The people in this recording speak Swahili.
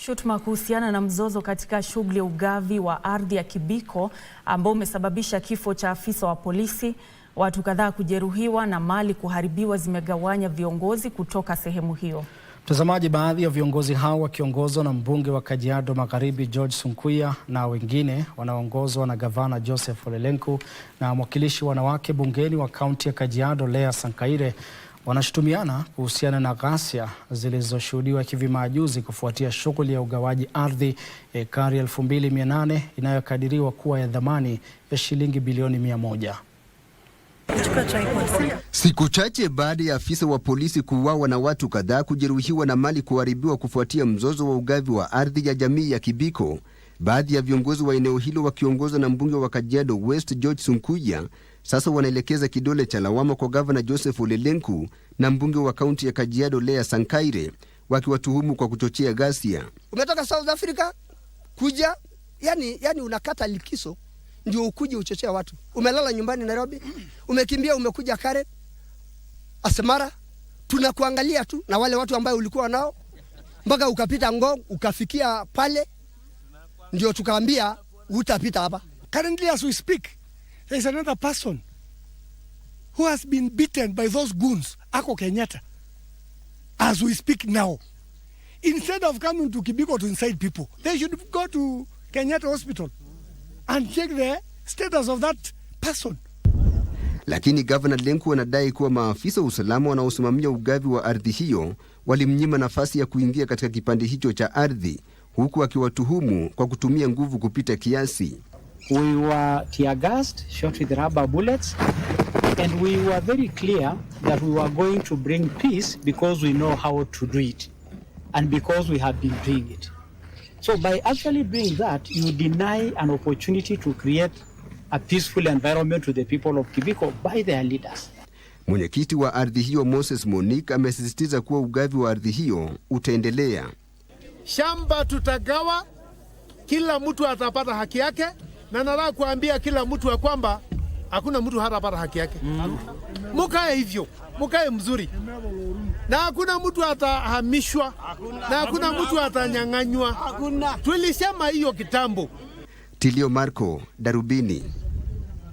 Shutuma kuhusiana na mzozo katika shughuli ya ugavi wa ardhi ya Kibiko ambao umesababisha kifo cha afisa wa polisi, watu kadhaa kujeruhiwa na mali kuharibiwa zimegawanya viongozi kutoka sehemu hiyo. Mtazamaji, baadhi ya viongozi hao wakiongozwa na mbunge wa Kajiado Magharibi George Sunkuyia na wengine wanaongozwa na gavana Joseph Ole Lenku na mwakilishi wanawake bungeni wa kaunti ya Kajiado Leah Sankaire wanashutumiana kuhusiana na ghasia zilizoshuhudiwa hivi majuzi kufuatia shughuli ya ugawaji ardhi ekari 2800 inayokadiriwa kuwa ya dhamani ya shilingi bilioni 100. Siku chache baada ya afisa wa polisi kuuawa na watu kadhaa kujeruhiwa na mali kuharibiwa kufuatia mzozo wa ugavi wa ardhi ya jamii ya Kibiko, baadhi ya viongozi wa eneo hilo wakiongozwa na mbunge wa Kajiado West George Sunkuyia sasa wanaelekeza kidole cha lawama kwa gavana Joseph Ole Lenku na mbunge wa kaunti ya Kajiado Leah Sankaire, wakiwatuhumu kwa kuchochea ghasia. Umetoka South Africa kuja, yani unakata likizo ndio ukuje uchochea watu. Umelala nyumbani Nairobi, umekimbia umekuja Karen, Asmara, tunakuangalia tu na wale watu ambao ulikuwa nao mpaka ukapita Ngong ukafikia pale, ndio tukaambia utapita hapa. Currently as we speak, there is another person who has been beaten by those goons, Ako Kenyatta, as we speak now. Instead of coming to Kibiko to incite people, they should go to Kenyatta Hospital and check the status of that person. Lakini Governor Lenku anadai kuwa maafisa wa usalama wanaosimamia ugavi wa ardhi hiyo walimnyima nafasi ya kuingia katika kipande hicho cha ardhi, huku akiwatuhumu kwa kutumia nguvu kupita kiasi. We were tear gassed, shot with rubber bullets, and we were very clear that we were going to bring peace because we know how to do it and because we have been doing it. So by actually doing that, you deny an opportunity to create a peaceful environment to the people of Kibiko by their leaders. Mwenyekiti wa ardhi hiyo Moses Monique amesisitiza kuwa ugavi wa ardhi hiyo utaendelea. Shamba tutagawa, kila mtu atapata haki yake, na nataka kuambia kila mtu ya kwamba hakuna mtu hatapata haki yake. Mukae hivyo, mukae mzuri. Na hakuna mtu atahamishwa, na hakuna mtu atanyang'anywa. Tulisema hiyo kitambo. Tilio Marco, Darubini.